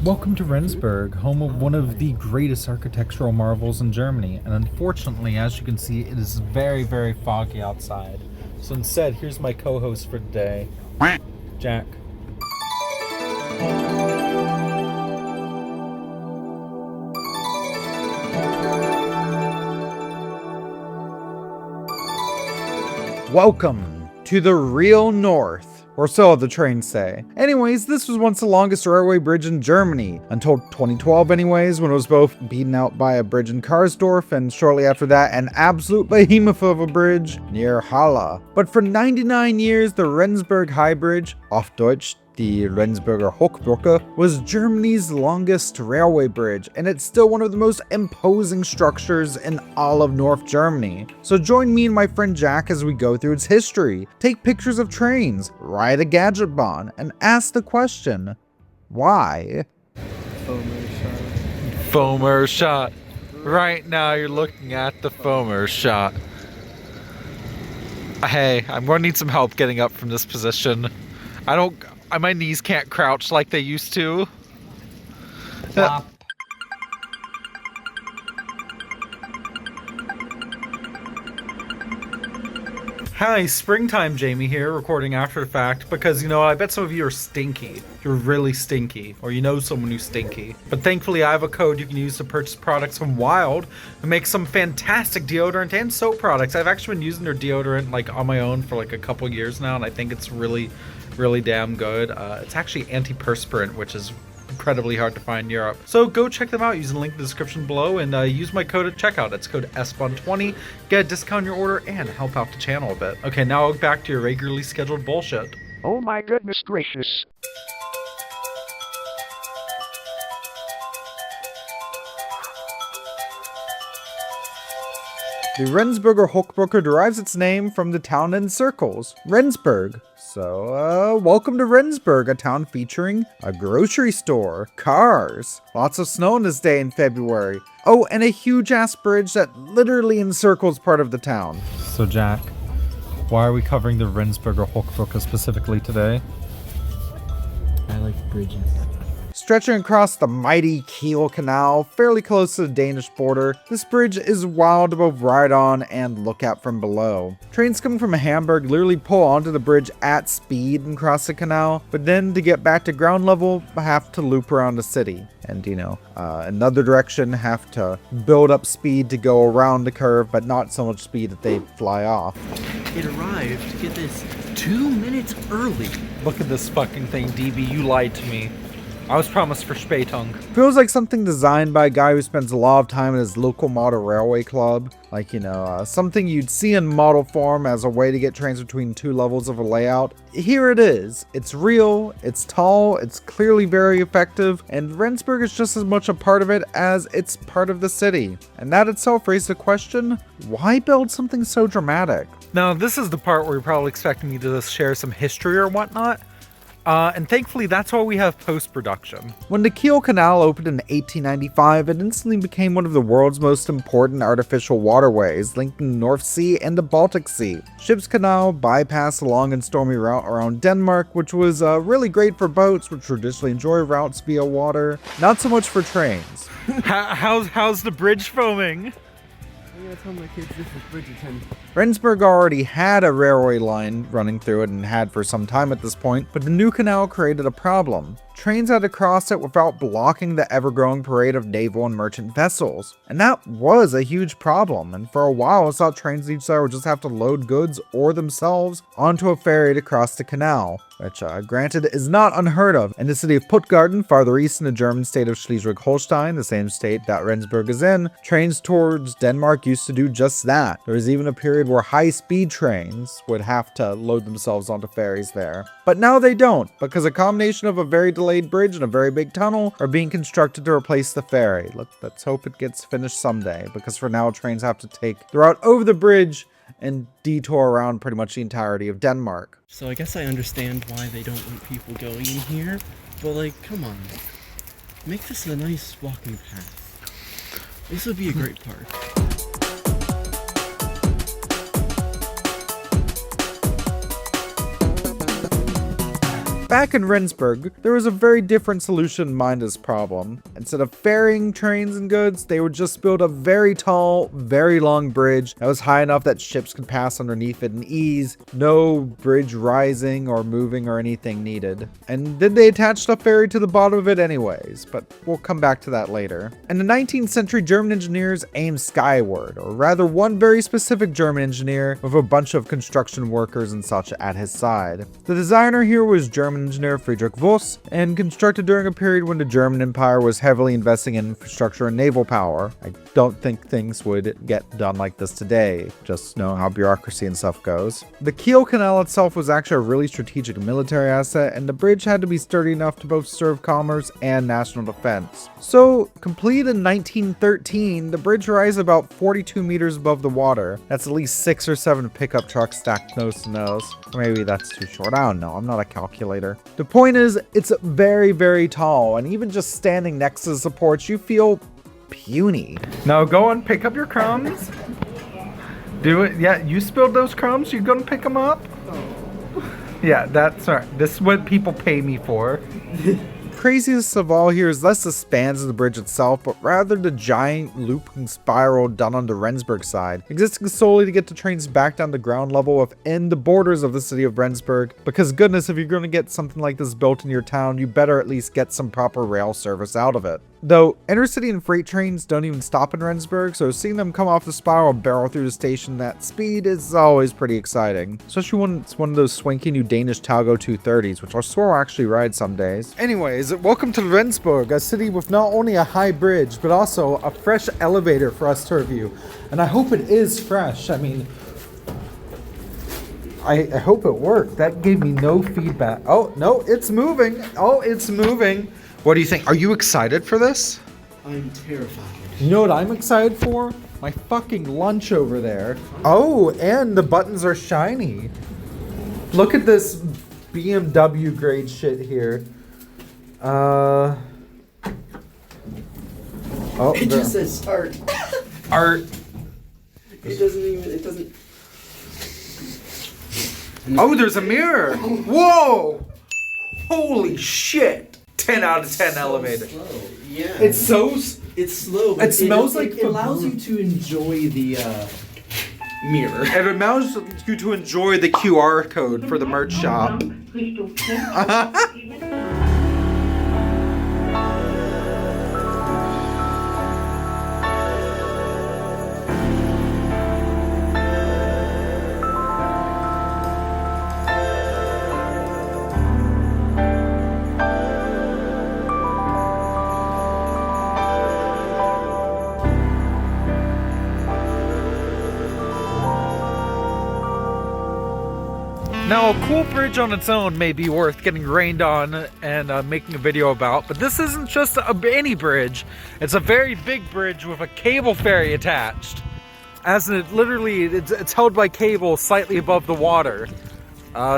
Welcome to Rendsburg, home of one of the greatest architectural marvels in Germany, and unfortunately, as you can see, it is very, very foggy outside. So instead, here's my co-host for today, Jack. Welcome to the real north, or so the trains say. Anyways, this was once the longest railway bridge in Germany, until 2012 anyways, when it was both beaten out by a bridge in Karsdorf, and shortly after that, an absolute behemoth of a bridge near Halle. But for 99 years, the Rendsburg High Bridge, off Deutsch, the Rendsburger Hochbrücke, was Germany's longest railway bridge, and it's still one of the most imposing structures in all of North Germany. So join me and my friend Jack as we go through its history, take pictures of trains, ride a gadget bahn, and ask the question, why? Foamer shot. Right now you're looking at the foamer shot. Hey, I'm going to need some help getting up from this position. My knees can't crouch like they used to. Hi, Springtime Jamie here, recording after the fact, because, I bet some of you are stinky. You're really stinky, or you know someone who's stinky. But thankfully, I have a code you can use to purchase products from Wild and make some fantastic deodorant and soap products. I've actually been using their deodorant, on my own for, a couple years now, and I think it's really damn good. It's actually antiperspirant, which is incredibly hard to find in Europe. So go check them out using the link in the description below and use my code at checkout. It's code S-Bahn20. Get a discount on your order and help out the channel a bit. Okay, now back to your regularly scheduled bullshit. Oh my goodness gracious. The Rendsburger Hochbrücke derives its name from the town encircles, Rendsburg. So, welcome to Rendsburg, a town featuring a grocery store, cars, lots of snow on this day in February. Oh, and a huge-ass bridge that literally encircles part of the town. So, Jack, why are we covering the Rendsburger Hochbrücke specifically today? I like bridges. Stretching across the mighty Kiel Canal, fairly close to the Danish border, this bridge is wild to both ride on and look at from below. Trains coming from Hamburg literally pull onto the bridge at speed and cross the canal, but then to get back to ground level, have to loop around the city. And, another direction, have to build up speed to go around the curve, but not so much speed that they fly off. It arrived, get this, 2 minutes early. Look at this fucking thing, DB. You lied to me. I was promised for Spätung. Feels like something designed by a guy who spends a lot of time at his local model railway club. Something you'd see in model form as a way to get trains between two levels of a layout. Here it is. It's real, it's tall, it's clearly very effective, and Rendsburg is just as much a part of it as it's part of the city. And that itself raised the question, why build something so dramatic? Now, this is the part where you're probably expecting me to share some history or whatnot. And thankfully, that's why we have post-production. When the Kiel Canal opened in 1895, it instantly became one of the world's most important artificial waterways, linking the North Sea and the Baltic Sea. Ships could now bypass a long and stormy route around Denmark, which was really great for boats, which traditionally enjoy routes via water. Not so much for trains. How's the bridge foaming? I'm gonna tell my kids this is Bridgerton. Rendsburg already had a railway line running through it and had for some time at this point, but the new canal created a problem. Trains had to cross it without blocking the ever-growing parade of naval and merchant vessels. And that was a huge problem, and for a while I thought trains each side would just have to load goods or themselves onto a ferry to cross the canal, which granted is not unheard of. In the city of Puttgarden, farther east in the German state of Schleswig-Holstein, the same state that Rendsburg is in, trains towards Denmark used to do just that. There was even a period where high-speed trains would have to load themselves onto ferries there. But now they don't, because a combination of a very delayed bridge and a very big tunnel are being constructed to replace the ferry. Let's hope it gets finished someday, because for now trains have to take the route over the bridge and detour around pretty much the entirety of Denmark. So I guess I understand why they don't want people going in here, but come on. Make this a nice walking path. This would be a great park. Back in Rendsburg, there was a very different solution in mind to this problem. Instead of ferrying trains and goods, they would just build a very tall, very long bridge that was high enough that ships could pass underneath it in ease, no bridge rising or moving or anything needed. And then they attached a ferry to the bottom of it anyways, but we'll come back to that later. In the 19th century, German engineers aimed skyward, or rather one very specific German engineer with a bunch of construction workers and such at his side. The designer here was German engineer Friedrich Voss, and constructed during a period when the German Empire was heavily investing in infrastructure and naval power. I don't think things would get done like this today, just know how bureaucracy and stuff goes. The Kiel Canal itself was actually a really strategic military asset, and the bridge had to be sturdy enough to both serve commerce and national defense. So, completed in 1913, the bridge rises about 42 meters above the water. That's at least 6 or 7 pickup trucks stacked nose to nose. Or maybe that's too short, I don't know, I'm not a calculator. The point is, it's very, very tall, and even just standing next to the supports, you feel puny. Now go and pick up your crumbs. Do it. Yeah, you spilled those crumbs. You gonna pick them up? Yeah, that's right. This is what people pay me for. Craziest of all here is less the spans of the bridge itself, but rather the giant looping spiral done on the Rendsburg side, existing solely to get the trains back down to ground level within the borders of the city of Rendsburg. Because goodness, if you're going to get something like this built in your town, you better at least get some proper rail service out of it. Though, intercity and freight trains don't even stop in Rendsburg, so seeing them come off the spiral and barrel through the station at speed is always pretty exciting. Especially when it's one of those swanky new Danish Talgo 230s, which I swear I'll actually ride some days. Anyways, welcome to Rendsburg, a city with not only a high bridge, but also a fresh elevator for us to review. And I hope it is fresh. I mean, I hope it worked. That gave me no feedback. Oh, no, it's moving. Oh, it's moving. What do you think? Are you excited for this? I'm terrified. You know what I'm excited for? My fucking lunch over there. Oh, and the buttons are shiny. Look at this BMW grade shit here. Oh, It just says start. art. It doesn't. Oh, there's a mirror. Whoa! Holy shit! 10 out of 10 elevator. Slow. Yeah. It's so. It's slow. But It smells like it allows you to enjoy the mirror. It allows you to enjoy the QR code for the merch shop. Now, a cool bridge on its own may be worth getting rained on and making a video about, but this isn't just any bridge. It's a very big bridge with a cable ferry attached. As in, it's held by cable slightly above the water.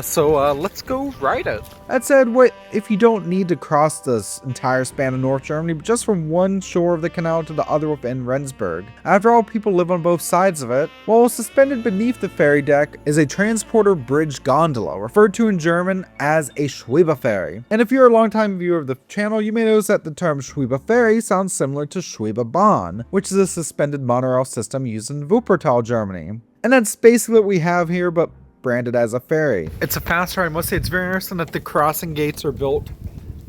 So let's go ride it. That said, what if you don't need to cross this entire span of North Germany, but just from one shore of the canal to the other within Rendsburg? After all, people live on both sides of it. While suspended beneath the ferry deck is a transporter bridge gondola, referred to in German as a Schwebeferry. And if you're a longtime viewer of the channel, you may notice that the term Schwebeferry sounds similar to Schwebebahn, which is a suspended monorail system used in Wuppertal, Germany. And that's basically what we have here, but branded as a ferry. It's a fast ride. I must say it's very interesting that the crossing gates are built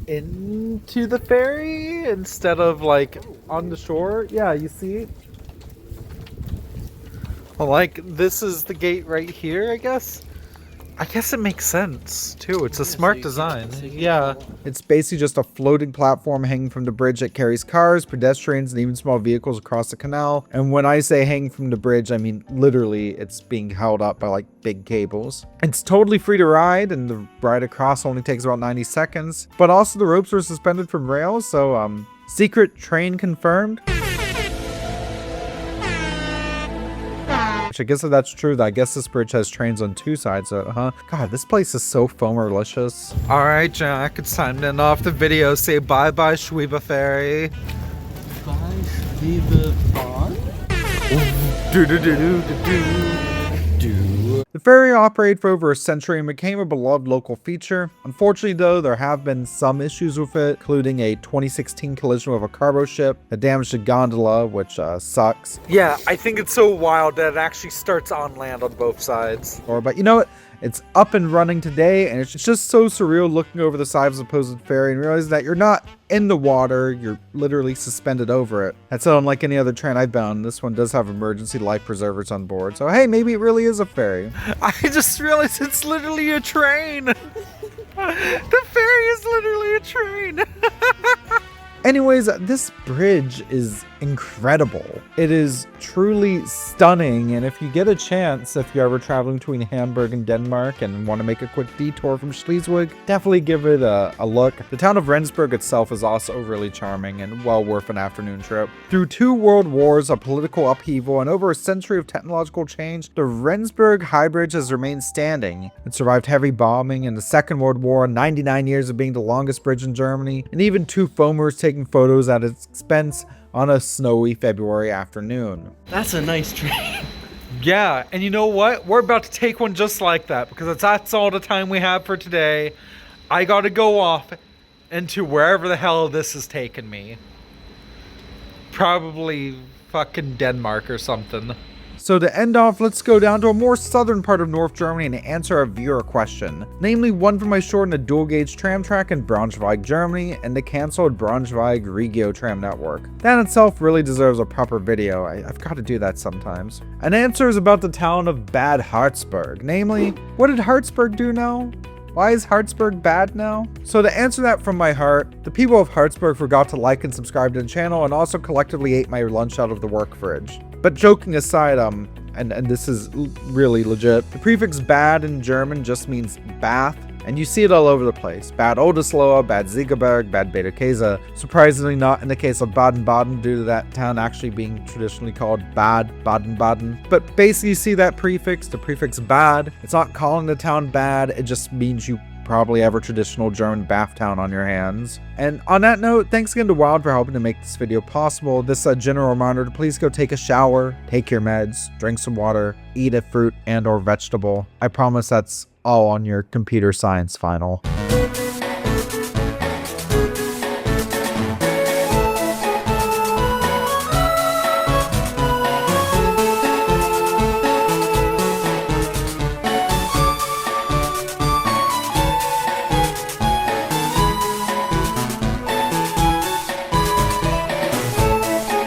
into the ferry instead of like on the shore. Yeah, you see? Well, like this is the gate right here, I guess. I guess it makes sense too. It's a smart design. Yeah. It's basically just a floating platform hanging from the bridge that carries cars, pedestrians, and even small vehicles across the canal. And when I say hanging from the bridge, I mean literally it's being held up by like big cables. It's totally free to ride, and the ride across only takes about 90 seconds. But also the ropes are suspended from rails, so secret train confirmed. Which I guess if that's true, I guess this bridge has trains on 2 sides of it, huh? God, this place is so foamerlicious. All right, Jack, it's time to end off the video. Say bye-bye, Schwebeferry. Bye, Schwebebahn. Do do do do do do. The ferry operated for over a century and became a beloved local feature. Unfortunately though, there have been some issues with it, including a 2016 collision with a cargo ship that damaged a gondola, which sucks. Yeah, I think it's so wild that it actually starts on land on both sides. But you know what? It's up and running today, and it's just so surreal looking over the side of the supposed ferry and realizing that you're not in the water, you're literally suspended over it. That's unlike any other train I've been on. This one does have emergency life preservers on board, so hey, maybe it really is a ferry. I just realized it's literally a train. The ferry is literally a train. Anyways, this bridge is incredible. It is truly stunning, and if you get a chance, if you're ever traveling between Hamburg and Denmark and want to make a quick detour from Schleswig, definitely give it a look. The town of Rendsburg itself is also really charming and well worth an afternoon trip. Through 2 world wars, a political upheaval, and over a century of technological change, the Rendsburg High Bridge has remained standing. It survived heavy bombing in the Second World War, 99 years of being the longest bridge in Germany, and even 2 foamers taking photos at its expense on a snowy February afternoon. That's a nice train. Yeah, and you know what? We're about to take one just like that because that's all the time we have for today. I gotta go off into wherever the hell this is taking me. Probably fucking Denmark or something. So to end off, let's go down to a more southern part of North Germany and answer a viewer question. Namely, one from I shortened a dual gauge tram track in Braunschweig, Germany, and the cancelled Braunschweig Regio tram network. That in itself really deserves a proper video. I've got to do that sometimes. An answer is about the town of Bad Harzburg. Namely, what did Harzburg do now? Why is Harzburg bad now? So to answer that from my heart, the people of Harzburg forgot to like and subscribe to the channel and also collectively ate my lunch out of the work fridge. But joking aside, and this is really legit, the prefix bad in German just means bath, and you see it all over the place. Bad Oldesloe, Bad Segeberg, Bad Bederkesa. Surprisingly not in the case of Baden-Baden due to that town actually being traditionally called Bad Baden-Baden. But basically you see that prefix, the prefix bad. It's not calling the town bad, it just means you probably have a traditional German bath town on your hands. And on that note, thanks again to Wild for helping to make this video possible. This general reminder to please go take a shower, take your meds, drink some water, eat a fruit and or vegetable. I promise that's all on your computer science final.